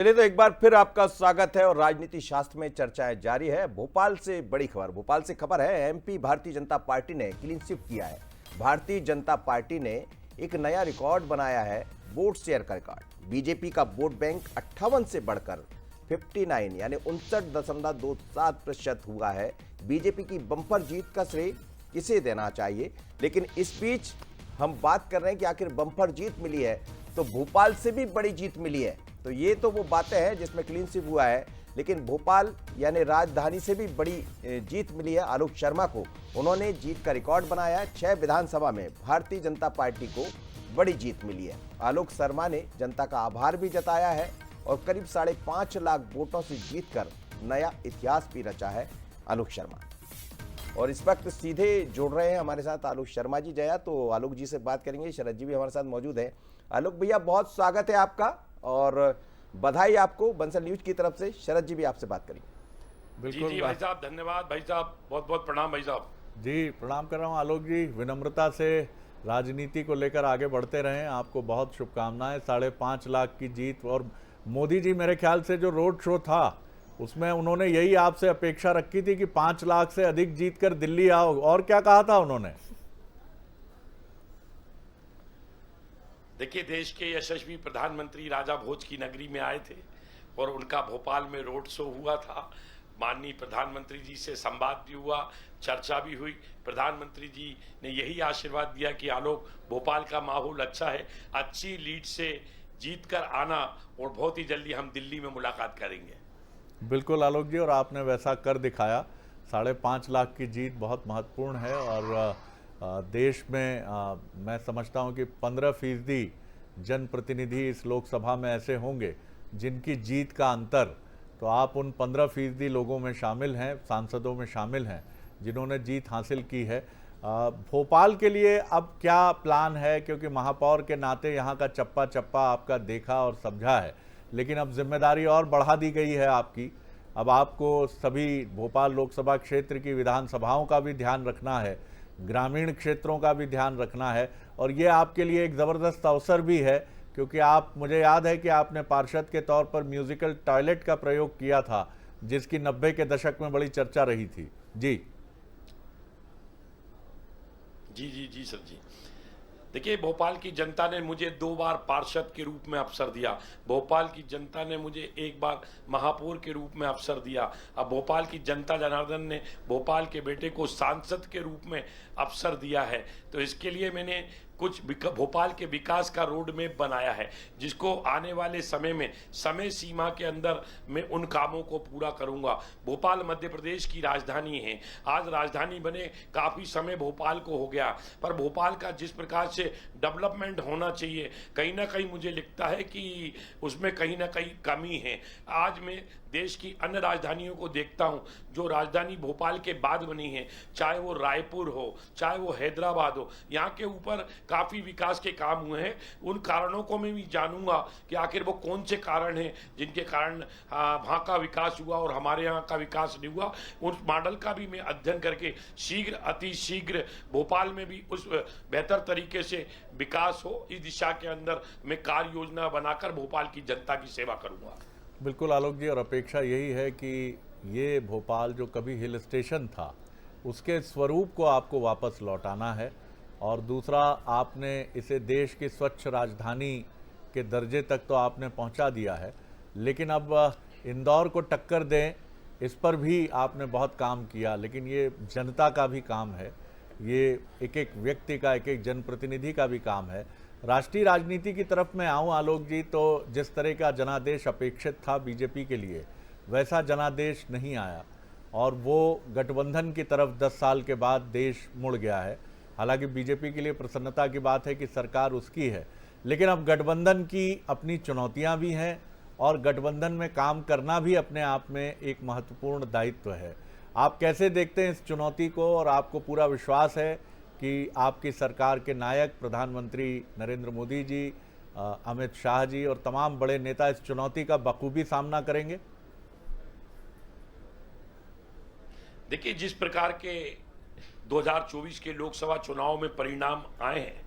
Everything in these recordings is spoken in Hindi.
चलिए तो एक बार फिर आपका स्वागत है और राजनीति शास्त्र में चर्चाएं जारी है। भोपाल से बड़ी खबर, भोपाल से खबर है एमपी भारतीय जनता पार्टी ने क्लीन स्वीप किया है। भारतीय जनता पार्टी ने एक नया रिकॉर्ड बनाया है, वोट शेयर का रिकॉर्ड। बीजेपी का वोट बैंक 58 से बढ़कर 59 यानी 59.27% हुआ है। बीजेपी की बम्पर जीत का श्रेय किसे देना चाहिए, लेकिन इस बीच हम बात कर रहे हैं कि आखिर बम्पर जीत मिली है तो भोपाल से भी बड़ी जीत मिली है। तो ये तो वो बातें हैं जिसमें क्लीन स्वीप हुआ है, लेकिन भोपाल यानी राजधानी से भी बड़ी जीत मिली है आलोक शर्मा को। उन्होंने जीत का रिकॉर्ड बनाया है। 6 विधानसभा में भारतीय जनता पार्टी को बड़ी जीत मिली है। आलोक शर्मा ने जनता का आभार भी जताया है और करीब 5.5 लाख वोटों से जीतकर नया इतिहास भी रचा है आलोक शर्मा। और इस वक्त सीधे जोड़ रहे हैं हमारे साथ आलोक शर्मा जी। जया, तो आलोक जी से बात करेंगे। शरद जी भी हमारे साथ मौजूद हैं। आलोक भैया, बहुत स्वागत है आपका और बधाई आपको बंसल न्यूज की तरफ से। शरद जी भी आपसे बात करेंगे। बिल्कुल जी भाई साहब, धन्यवाद भाई साहब, बहुत बहुत प्रणाम भाई साहब। जी प्रणाम कर रहा हूँ आलोक जी। विनम्रता से राजनीति को लेकर आगे बढ़ते रहें, आपको बहुत शुभकामनाएं। 5.5 लाख की जीत, और मोदी जी मेरे ख्याल से जो रोड शो था उसमें उन्होंने यही आपसे अपेक्षा रखी थी कि 5 लाख से अधिक जीत कर दिल्ली आओ, और क्या कहा था उन्होंने? देखिए, देश के यशस्वी प्रधानमंत्री राजा भोज की नगरी में आए थे और उनका भोपाल में रोड शो हुआ था। माननीय प्रधानमंत्री जी से संवाद भी हुआ, चर्चा भी हुई। प्रधानमंत्री जी ने यही आशीर्वाद दिया कि आलोक, भोपाल का माहौल अच्छा है, अच्छी लीड से जीत कर आना और बहुत ही जल्दी हम दिल्ली में मुलाकात करेंगे। बिल्कुल आलोक जी, और आपने वैसा कर दिखाया। 5.5 लाख की जीत बहुत महत्वपूर्ण है और देश में मैं समझता हूं कि 15% जनप्रतिनिधि इस लोकसभा में ऐसे होंगे जिनकी जीत का अंतर, तो आप उन 15% लोगों में शामिल हैं, सांसदों में शामिल हैं जिन्होंने जीत हासिल की है। भोपाल के लिए अब क्या प्लान है, क्योंकि महापौर के नाते यहाँ का चप्पा चप्पा आपका देखा और समझा है, लेकिन अब जिम्मेदारी और बढ़ा दी गई है आपकी। अब आपको सभी भोपाल लोकसभा क्षेत्र की विधानसभाओं का भी ध्यान रखना है, ग्रामीण क्षेत्रों का भी ध्यान रखना है, और ये आपके लिए एक ज़बरदस्त अवसर भी है क्योंकि आप, मुझे याद है कि आपने पार्षद के तौर पर म्यूजिकल टॉयलेट का प्रयोग किया था जिसकी 90 के दशक में बड़ी चर्चा रही थी। जी जी जी जी सर जी। देखिए, भोपाल की जनता ने मुझे 2 बार पार्षद के रूप में अवसर दिया, भोपाल की जनता ने मुझे 1 बार महापौर के रूप में अवसर दिया। अब भोपाल की जनता जनार्दन ने भोपाल के बेटे को सांसद के रूप में अवसर दिया है, तो इसके लिए मैंने कुछ भोपाल के विकास का रोड मैप बनाया है, जिसको आने वाले समय में समय सीमा के अंदर मैं उन कामों को पूरा करूंगा। भोपाल मध्य प्रदेश की राजधानी है। आज राजधानी बने काफ़ी समय भोपाल को हो गया, पर भोपाल का जिस प्रकार से डेवलपमेंट होना चाहिए, कहीं ना कहीं मुझे लगता है कि उसमें कहीं ना कहीं कमी है। आज मैं देश की अन्य राजधानियों को देखता हूं, जो राजधानी भोपाल के बाद बनी है, चाहे वो रायपुर हो, चाहे वो हैदराबाद हो, यहाँ के ऊपर काफ़ी विकास के काम हुए हैं। उन कारणों को मैं भी जानूंगा कि आखिर वो कौन से कारण हैं जिनके कारण वहाँ का विकास हुआ और हमारे यहाँ का विकास नहीं हुआ। उस मॉडल का भी मैं अध्ययन करके शीघ्र, अति शीघ्र भोपाल में भी उस बेहतर तरीके से विकास हो, इस दिशा के अंदर मैं कार्य योजना बनाकर भोपाल की जनता की सेवा करूँगा। बिल्कुल आलोक जी, और अपेक्षा यही है कि ये भोपाल जो कभी हिल स्टेशन था उसके स्वरूप को आपको वापस लौटाना है, और दूसरा, आपने इसे देश की स्वच्छ राजधानी के दर्जे तक तो आपने पहुंचा दिया है, लेकिन अब इंदौर को टक्कर दें, इस पर भी आपने बहुत काम किया। लेकिन ये जनता का भी काम है, ये एक एक व्यक्ति का, एक एक जनप्रतिनिधि का भी काम है। राष्ट्रीय राजनीति की तरफ मैं आऊँ आलोक जी, तो जिस तरह का जनादेश अपेक्षित था बीजेपी के लिए, वैसा जनादेश नहीं आया, और वो गठबंधन की तरफ 10 साल के बाद देश मुड़ गया है। हालांकि बीजेपी के लिए प्रसन्नता की बात है कि सरकार उसकी है, लेकिन अब गठबंधन की अपनी चुनौतियां भी हैं, और गठबंधन में काम करना भी अपने आप में एक महत्वपूर्ण दायित्व है। आप कैसे देखते हैं इस चुनौती को, और आपको पूरा विश्वास है कि आपकी सरकार के नायक प्रधानमंत्री नरेंद्र मोदी जी, अमित शाह जी और तमाम बड़े नेता इस चुनौती का बखूबी सामना करेंगे? देखिए, जिस प्रकार के 2024 के लोकसभा चुनाव में परिणाम आए हैं,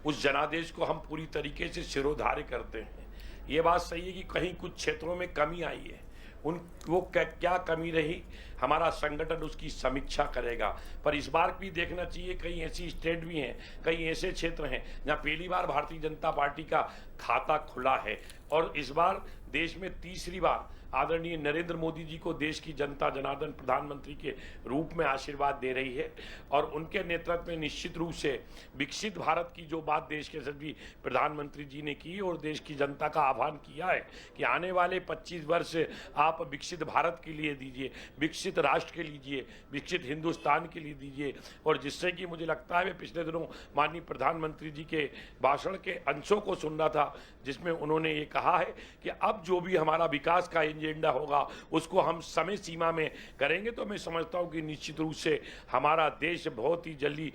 उस जनादेश को हम पूरी तरीके से सिरोधार्य करते हैं। ये बात सही है कि कहीं कुछ क्षेत्रों में कमी आई है, वो क्या कमी रही, हमारा संगठन उसकी समीक्षा करेगा। पर इस बार भी देखना चाहिए, कई ऐसी स्टेट भी हैं, कई ऐसे क्षेत्र हैं जहां पहली बार भारतीय जनता पार्टी का खाता खुला है, और इस बार देश में तीसरी बार आदरणीय नरेंद्र मोदी जी को देश की जनता जनार्दन प्रधानमंत्री के रूप में आशीर्वाद दे रही है। और उनके नेतृत्व में निश्चित रूप से विकसित भारत की जो बात देश के सभी प्रधानमंत्री जी ने की और देश की जनता का आह्वान किया है कि आने वाले 25 वर्ष आप विकसित भारत के लिए दीजिए, विकसित राष्ट्र के लीजिए, विकसित हिंदुस्तान के लिए दीजिए। और जिससे कि मुझे लगता है, मैं पिछले दिनों माननीय प्रधानमंत्री जी के भाषण के अंशों को सुन रहा था, जिसमें उन्होंने ये कहा है कि अब जो भी हमारा विकास का एजेंडा होगा उसको हम समय सीमा में करेंगे। तो मैं समझता हूं कि निश्चित रूप से हमारा देश बहुत ही जल्दी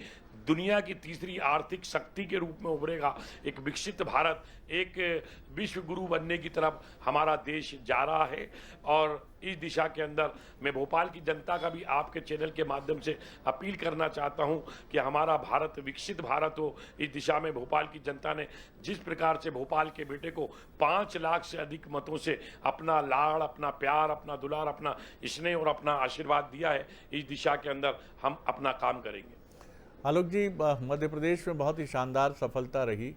दुनिया की तीसरी आर्थिक शक्ति के रूप में उभरेगा। एक विकसित भारत, एक विश्व गुरु बनने की तरफ हमारा देश जा रहा है। और इस दिशा के अंदर मैं भोपाल की जनता का भी आपके चैनल के माध्यम से अपील करना चाहता हूं कि हमारा भारत विकसित भारत हो। इस दिशा में भोपाल की जनता ने जिस प्रकार से भोपाल के बेटे को 5 लाख से अधिक मतों से अपना लाड़, अपना प्यार, अपना दुलार, अपना स्नेह और अपना आशीर्वाद दिया है, इस दिशा के अंदर हम अपना काम करेंगे। आलोक जी, मध्य प्रदेश में बहुत ही शानदार सफलता रही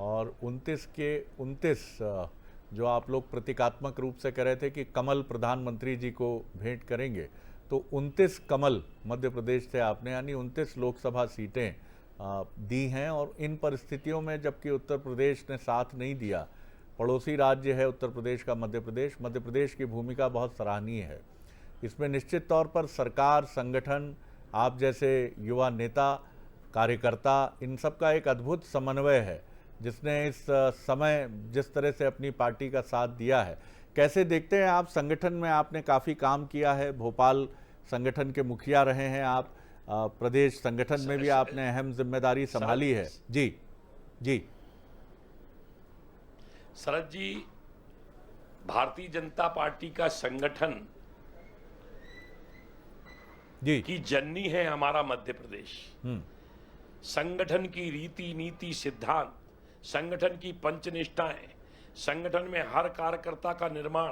और 29 के 29 जो आप लोग प्रतीकात्मक रूप से कह रहे थे कि कमल प्रधानमंत्री जी को भेंट करेंगे, तो 29 कमल मध्य प्रदेश से आपने, यानी 29 लोकसभा सीटें दी हैं। और इन परिस्थितियों में जबकि उत्तर प्रदेश ने साथ नहीं दिया, पड़ोसी राज्य है उत्तर प्रदेश का मध्य प्रदेश की भूमिका बहुत सराहनीय है। इसमें निश्चित तौर पर सरकार, संगठन, आप जैसे युवा नेता, कार्यकर्ता, इन सब का एक अद्भुत समन्वय है जिसने इस समय जिस तरह से अपनी पार्टी का साथ दिया है। कैसे देखते हैं आप? संगठन में आपने काफ़ी काम किया है, भोपाल संगठन के मुखिया रहे हैं आप, प्रदेश संगठन में भी आपने अहम जिम्मेदारी संभाली है। जी जी शरद जी, भारतीय जनता पार्टी का संगठन जी की जननी है हमारा मध्य प्रदेश। संगठन की रीति नीति सिद्धांत, संगठन की पंचनिष्ठाएं, संगठन में हर कार्यकर्ता का निर्माण,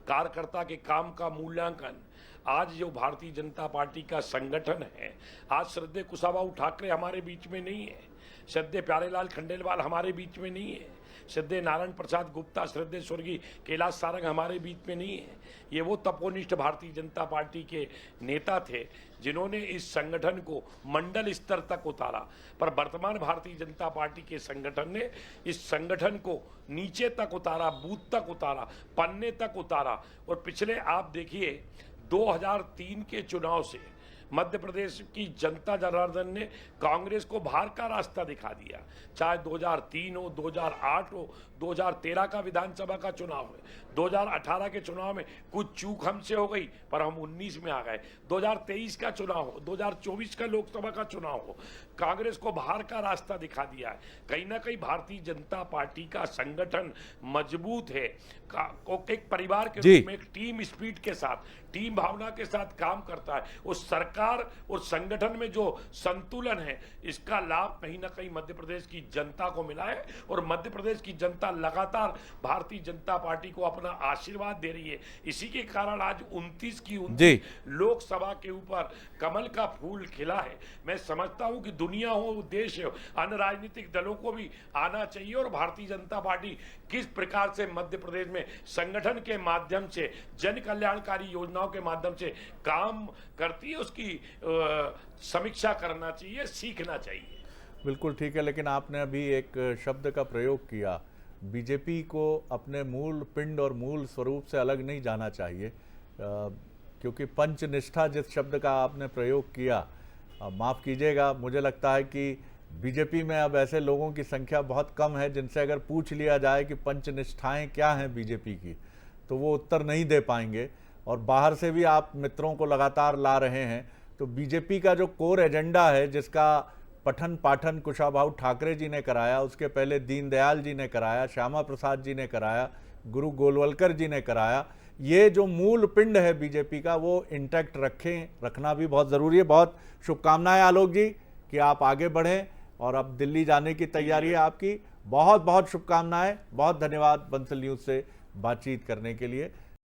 कार्यकर्ता के काम का मूल्यांकन। आज जो भारतीय जनता पार्टी का संगठन है, आज श्रद्धेय कुशाभाऊ ठाकरे हमारे बीच में नहीं है, श्रद्धेय प्यारेलाल खंडेलवाल हमारे बीच में नहीं है, श्रद्धेय नारायण प्रसाद गुप्ता, श्रद्धेय स्वर्गीय कैलाश सारंग हमारे बीच में नहीं है। ये वो तपोनिष्ठ भारतीय जनता पार्टी के नेता थे जिन्होंने इस संगठन को मंडल स्तर तक उतारा। पर वर्तमान भारतीय जनता पार्टी के संगठन ने इस संगठन को नीचे तक उतारा, बूथ तक उतारा, पन्ने तक उतारा। और पिछले आप देखिए 2003 के चुनाव से मध्य प्रदेश की जनता जनार्दन ने कांग्रेस को बाहर का रास्ता दिखा दिया। चाहे 2003 हो, 2008 हो, 2013 का विधानसभा का चुनाव है, 2018 के चुनाव में कुछ चूक हमसे हो गई पर हम 19 में आ गए, 2023 का चुनाव हो, 2024 का लोकसभा का चुनाव हो, कांग्रेस को बाहर का रास्ता दिखा दिया है। कहीं ना कहीं भारतीय जनता पार्टी का संगठन मजबूत है, एक परिवार के रूप में, एक टीम स्पिरिट के साथ, टीम भावना के साथ काम करता है। उस सरकार और संगठन में जो संतुलन है, इसका लाभ कहीं ना कहीं मध्य प्रदेश की जनता को मिला है। और मध्य प्रदेश की जनता लगातार भारतीय जनता पार्टी को अपना आशीर्वाद दे रही है। इसी के कारण आज 29 की 29 लोकसभा के ऊपर कमल का फूल खिला है। मैं समझता हूं कि दुनिया हो, देश हो, अन्य राजनीतिक दलों को भी आना चाहिए और भारतीय जनता पार्टी किस प्रकार से मध्य प्रदेश में संगठन के माध्यम से, जन कल्याणकारी योजनाओं के माध्यम से काम करती है, उसकी समीक्षा करना चाहिए, सीखना चाहिए। बिल्कुल ठीक है, लेकिन आपने अभी एक शब्द का प्रयोग किया, बीजेपी को अपने मूल पिंड और मूल स्वरूप से अलग नहीं जाना चाहिए, क्योंकि पंचनिष्ठा जिस शब्द का आपने प्रयोग किया, माफ़ कीजिएगा, मुझे लगता है कि बीजेपी में अब ऐसे लोगों की संख्या बहुत कम है जिनसे अगर पूछ लिया जाए कि पंचनिष्ठाएं क्या हैं बीजेपी की, तो वो उत्तर नहीं दे पाएंगे। और बाहर से भी आप मित्रों को लगातार ला रहे हैं, तो बीजेपी का जो कोर एजेंडा है, जिसका पठन पाठन कुशाभाऊ ठाकरे जी ने कराया, उसके पहले दीनदयाल जी ने कराया, श्यामा प्रसाद जी ने कराया, गुरु गोलवलकर जी ने कराया, ये जो मूल पिंड है बीजेपी का, वो इंटैक्ट रखना भी बहुत ज़रूरी है। बहुत शुभकामनाएं आलोक जी कि आप आगे बढ़ें, और अब दिल्ली जाने की तैयारी है आपकी, बहुत बहुत शुभकामनाएं, बहुत धन्यवाद बंसल न्यूज से बातचीत करने के लिए।